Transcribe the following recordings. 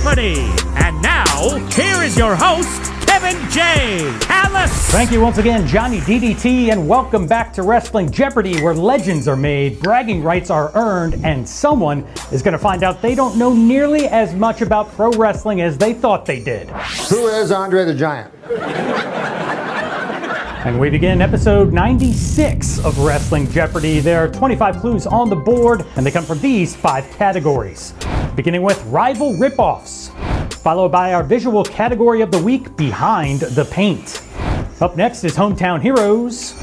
Jeopardy! And now, here is your host, Kevin J. Callis! Thank you once again, Johnny DDT, and welcome back to Wrestling Jeopardy, where legends are made, bragging rights are earned, and someone is going to find out they don't know nearly as much about pro wrestling as they thought they did. Who is Andre the Giant? And we begin episode 96 of Wrestling Jeopardy. There are 25 clues on the board, and they come from these 5 categories. Beginning with rival ripoffs, followed by our visual category of the week, Behind the Paint. Up next is Hometown Heroes,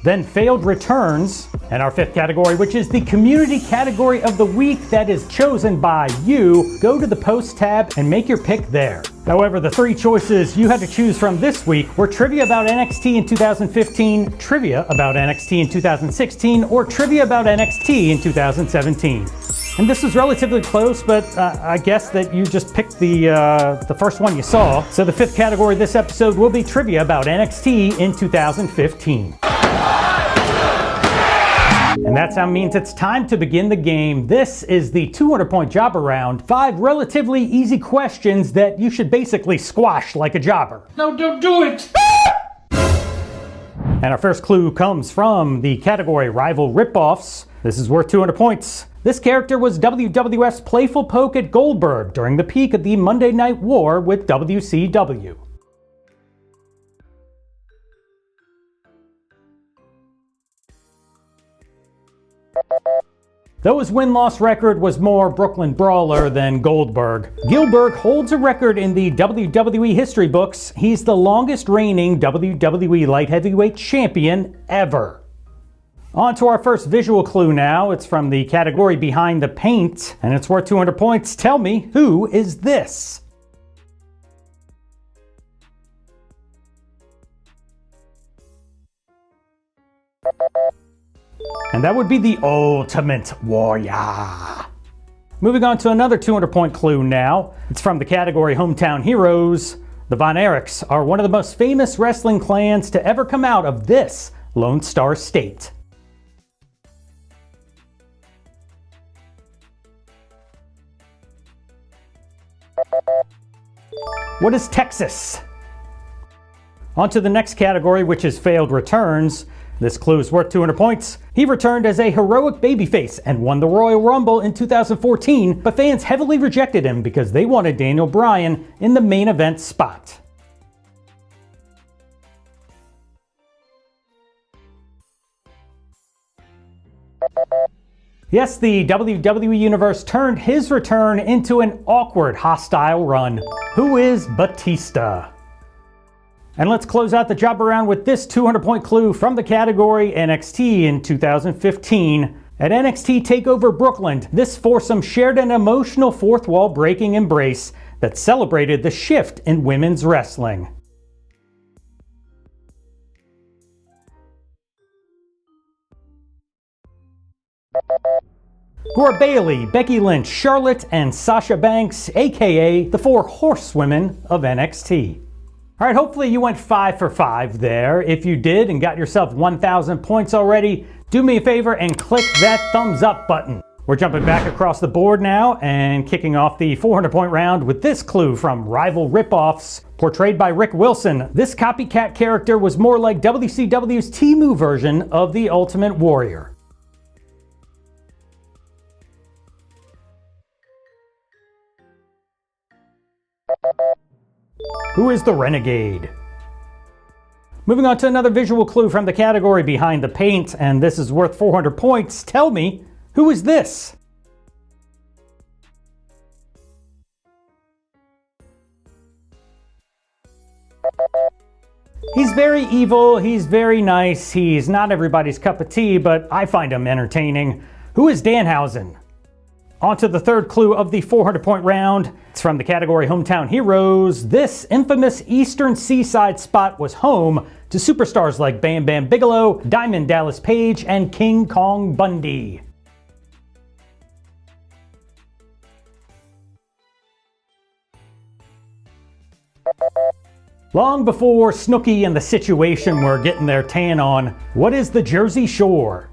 then Failed Returns, and our 5th category, which is the community category of the week that is chosen by you. Go to the post tab and make your pick there. However, the 3 choices you had to choose from this week were trivia about NXT in 2015, trivia about NXT in 2016, or trivia about NXT in 2017. And this was relatively close, but I guess that you just picked the first one you saw. So the 5th category of this episode will be trivia about NXT in 2015. And that sound means it's time to begin the game. This is the 200-point jobber round. 5 relatively easy questions that you should basically squash like a jobber. No, don't do it! And our first clue comes from the category rival ripoffs. This is worth 200 points. This character was WWF's playful poke at Goldberg during the peak of the Monday Night War with WCW. Though his win-loss record was more Brooklyn Brawler than Goldberg, Gillberg holds a record in the WWE history books. He's the longest reigning WWE Light Heavyweight Champion ever. On to our first visual clue now. It's from the category Behind the Paint, and it's worth 200 points. Tell me, who is this? And that would be the Ultimate Warrior. Moving on to another 200-point clue now. It's from the category Hometown Heroes. The Von Erichs are one of the most famous wrestling clans to ever come out of this Lone Star State. What is Texas? On to the next category, which is Failed Returns. This clue is worth 200 points. He returned as a heroic babyface and won the Royal Rumble in 2014, but fans heavily rejected him because they wanted Daniel Bryan in the main event spot. Yes, the WWE Universe turned his return into an awkward, hostile run. Who is Batista? And let's close out the job around with this 200-point clue from the category NXT in 2015. At NXT TakeOver Brooklyn, this foursome shared an emotional fourth wall breaking embrace that celebrated the shift in women's wrestling. Who are Bayley, Becky Lynch, Charlotte, and Sasha Banks, aka the 4 horsewomen of NXT. All right, hopefully you went 5 for 5 there. If you did and got yourself 1,000 points already, do me a favor and click that thumbs up button. We're jumping back across the board now and kicking off the 400-point round with this clue from Rival Ripoffs, portrayed by Rick Wilson. This copycat character was more like WCW's Temu version of the Ultimate Warrior. Who is the Renegade? Moving on to another visual clue from the category Behind the Paint, and this is worth 400 points. Tell me, who is this? He's very evil, he's very nice, he's not everybody's cup of tea, but I find him entertaining. Who is Danhausen? On to the third clue of the 400-point round. It's from the category Hometown Heroes. This infamous Eastern Seaside spot was home to superstars like Bam Bam Bigelow, Diamond Dallas Page, and King Kong Bundy. Long before Snooki and the Situation were getting their tan on, what is the Jersey Shore?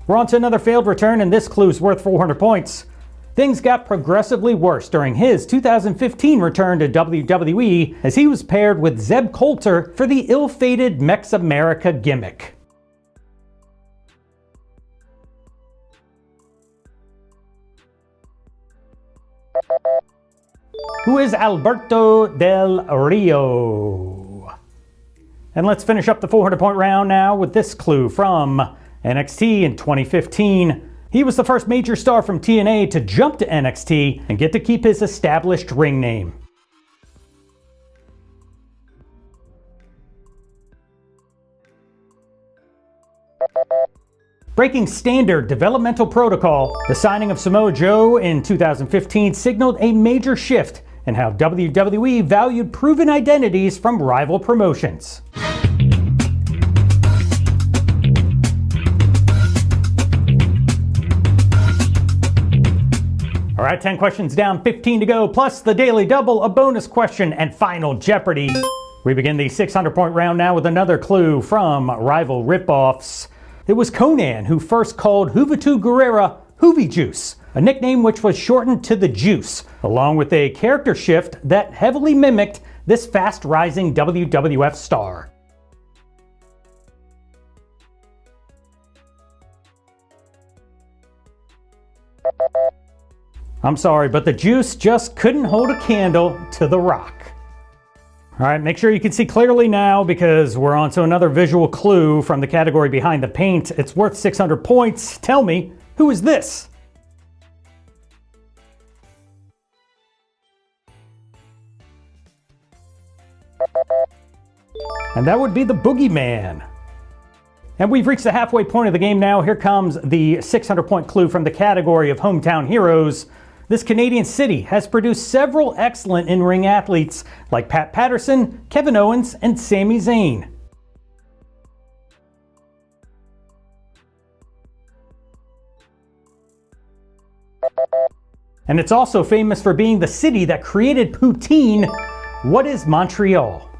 We're on to another failed return, and this clue's worth 400 points. Things got progressively worse during his 2015 return to WWE as he was paired with Zeb Coulter for the ill-fated Mex America gimmick. Who is Alberto Del Rio? And let's finish up the 400-point round now with this clue from NXT in 2015. He was the first major star from TNA to jump to NXT and get to keep his established ring name. Breaking standard developmental protocol, the signing of Samoa Joe in 2015 signaled a major shift in how WWE valued proven identities from rival promotions. All right, 10 questions down, 15 to go, plus the daily double, a bonus question, and final Jeopardy. We begin the 600-point round now with another clue from Rival Ripoffs. It was Conan who first called Juventud Guerrera Juvi Juice, a nickname which was shortened to the Juice, along with a character shift that heavily mimicked this fast-rising WWF star. I'm sorry, but the Juice just couldn't hold a candle to The Rock. All right, make sure you can see clearly now because we're on to another visual clue from the category Behind the Paint. It's worth 600 points. Tell me, who is this? And that would be the Boogeyman. And we've reached the halfway point of the game now. Here comes the 600-point clue from the category of Hometown Heroes. This Canadian city has produced several excellent in-ring athletes like Pat Patterson, Kevin Owens, and Sami Zayn. And it's also famous for being the city that created poutine. What is Montreal?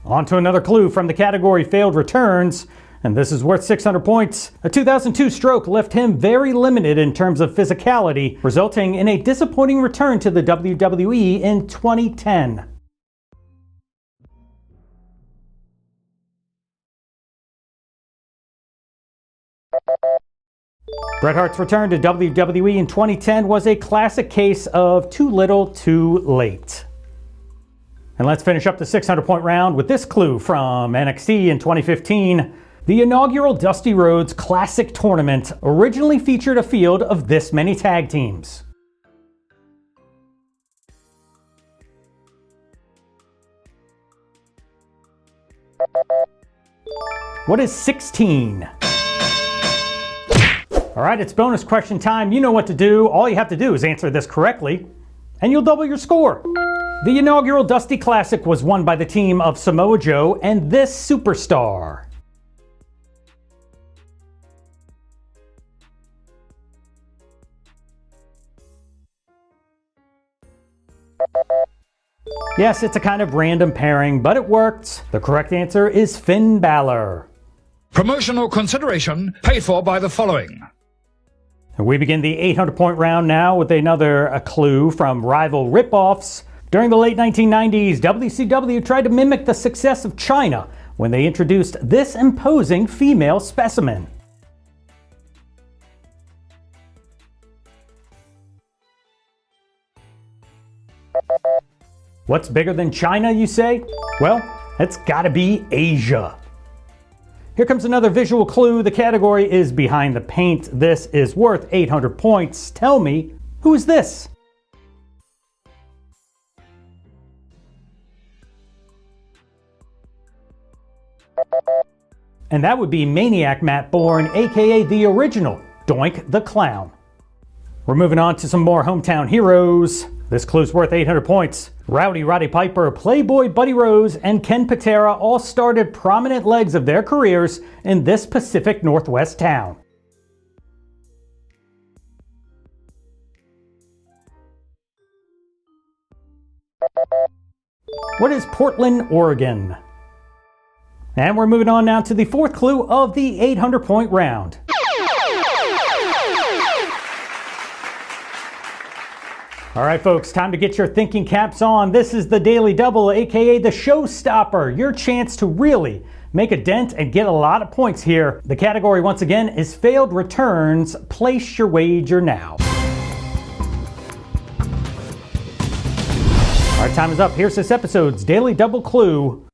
On to another clue from the category Failed Returns. And this is worth 600 points. A 2002 stroke left him very limited in terms of physicality, resulting in a disappointing return to the WWE in 2010. Bret Hart's return to WWE in 2010 was a classic case of too little, too late. And let's finish up the 600-point round with this clue from NXT in 2015. The inaugural Dusty Rhodes Classic Tournament originally featured a field of this many tag teams. What is 16? All right, it's bonus question time. You know what to do. All you have to do is answer this correctly, and you'll double your score. The inaugural Dusty Classic was won by the team of Samoa Joe and this superstar. Yes, it's a kind of random pairing, but it worked. The correct answer is Finn Balor. Promotional consideration paid for by the following. We begin the 800-point round now with another clue from Rival Ripoffs. During the late 1990s, WCW tried to mimic the success of China when they introduced this imposing female specimen. What's bigger than China, you say? Well, it's gotta be Asia. Here comes another visual clue. The category is Behind the Paint. This is worth 800 points. Tell me, who is this? And that would be Maniac Matt Bourne, aka the original Doink the Clown. We're moving on to some more hometown heroes. This clue's worth 800 points. Rowdy Roddy Piper, Playboy Buddy Rose, and Ken Patera all started prominent legs of their careers in this Pacific Northwest town. What is Portland, Oregon? And we're moving on now to the fourth clue of the 800-point round. All right, folks, time to get your thinking caps on. This is the Daily Double, aka the Showstopper, your chance to really make a dent and get a lot of points here. The category, once again, is failed returns. Place your wager now. All right, time is up. Here's this episode's Daily Double clue.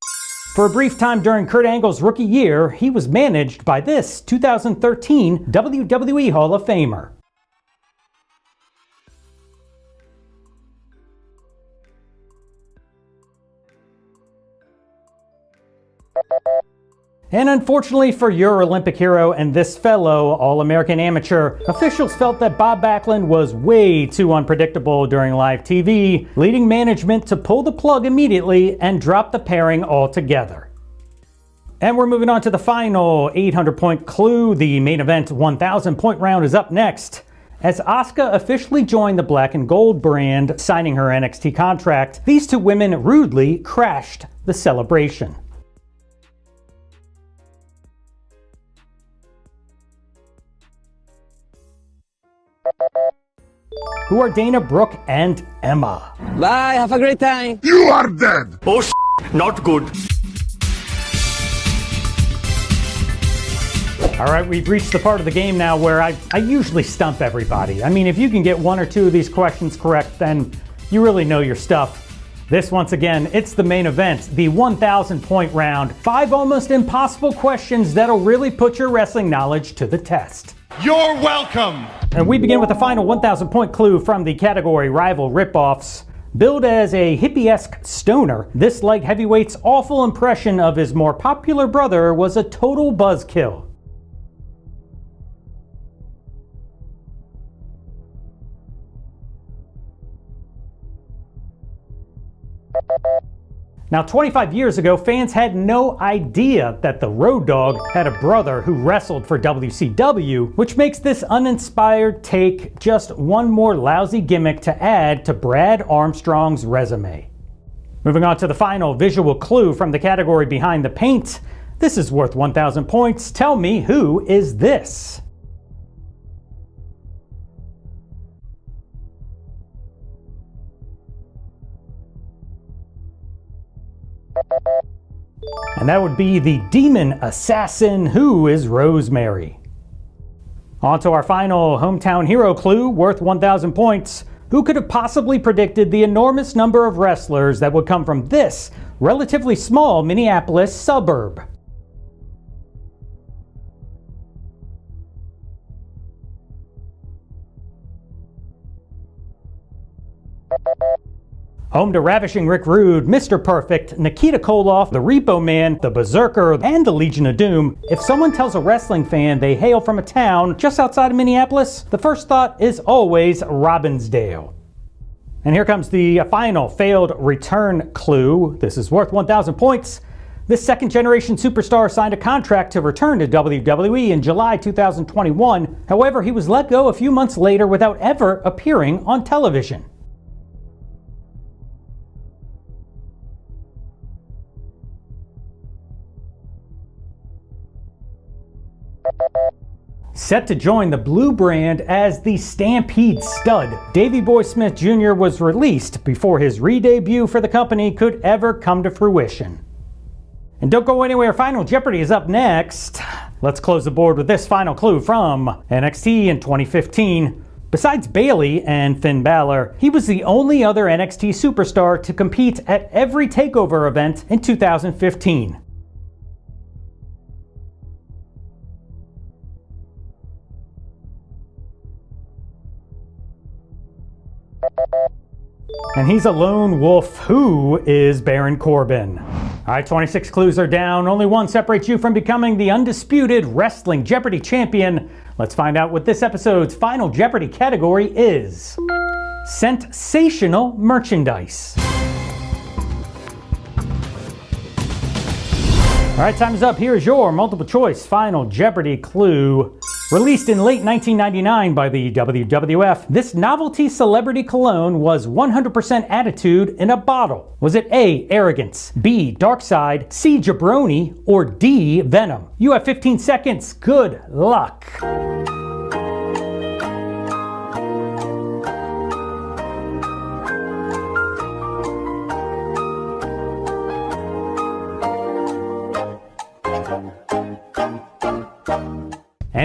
For a brief time during Kurt Angle's rookie year, he was managed by this 2013 WWE Hall of Famer. And unfortunately for your Olympic hero and this fellow All-American amateur, officials felt that Bob Backlund was way too unpredictable during live TV, leading management to pull the plug immediately and drop the pairing altogether. And we're moving on to the final 800-point clue. The main event 1,000-point round is up next. As Asuka officially joined the Black and Gold brand, signing her NXT contract, these two women rudely crashed the celebration. Who are Dana, Brooke, and Emma? Bye, have a great time. You are dead! Oh, not good. All right, we've reached the part of the game now where I usually stump everybody. I mean, if you can get one or two of these questions correct, then you really know your stuff. This, once again, it's the main event, the 1,000-point round. 5 almost impossible questions that'll really put your wrestling knowledge to the test. You're welcome! And we begin with the final 1,000-point clue from the category Rival Ripoffs. Billed as a hippie-esque stoner, this light heavyweight's awful impression of his more popular brother was a total buzzkill. Now, 25 years ago, fans had no idea that the Road Dogg had a brother who wrestled for WCW, which makes this uninspired take just one more lousy gimmick to add to Brad Armstrong's resume. Moving on to the final visual clue from the category Behind the Paint. This is worth 1,000 points. Tell me, who is this? And that would be the demon assassin, who is Rosemary. On to our final hometown hero clue, worth 1,000 points. Who could have possibly predicted the enormous number of wrestlers that would come from this relatively small Minneapolis suburb? Home to Ravishing Rick Rude, Mr. Perfect, Nikita Koloff, the Repo Man, the Berserker, and the Legion of Doom. If someone tells a wrestling fan they hail from a town just outside of Minneapolis, the first thought is always Robbinsdale. And here comes the final failed return clue. This is worth 1,000 points. This second-generation superstar signed a contract to return to WWE in July 2021. However, he was let go a few months later without ever appearing on television. Set to join the Blue brand as the Stampede Stud, Davey Boy Smith Jr. was released before his re-debut for the company could ever come to fruition. And don't go anywhere, Final Jeopardy is up next. Let's close the board with this final clue from NXT in 2015. Besides Bayley and Finn Balor, he was the only other NXT superstar to compete at every TakeOver event in 2015. And he's a lone wolf. Who is Baron Corbin? All right, 26 clues are down. Only one separates you from becoming the undisputed Wrestling Jeopardy champion. Let's find out what this episode's Final Jeopardy category is. Sensational merchandise. All right, time's up. Here's your multiple choice Final Jeopardy clue. Released in late 1999 by the WWF, this novelty celebrity cologne was 100% attitude in a bottle. Was it A, arrogance, B, dark side, C, jabroni, or D, venom? You have 15 seconds. Good luck.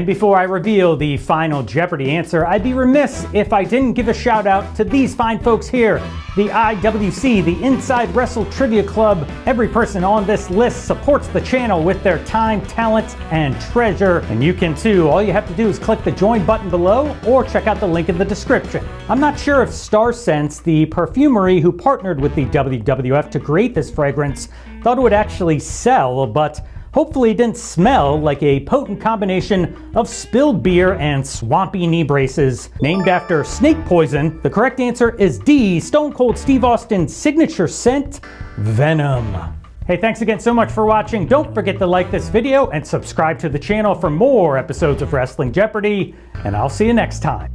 And before I reveal the final Jeopardy answer, I'd be remiss if I didn't give a shout out to these fine folks here. The IWC, the Inside Wrestle Trivia Club. Every person on this list supports the channel with their time, talent, and treasure. And you can too. All you have to do is click the join button below or check out the link in the description. I'm not sure if Star Sense, the perfumery who partnered with the WWF to create this fragrance, thought it would actually sell, but hopefully it didn't smell like a potent combination of spilled beer and swampy knee braces. Named after snake poison, the correct answer is D, Stone Cold Steve Austin's signature scent, Venom. Hey, thanks again so much for watching. Don't forget to like this video and subscribe to the channel for more episodes of Wrestling Jeopardy, and I'll see you next time.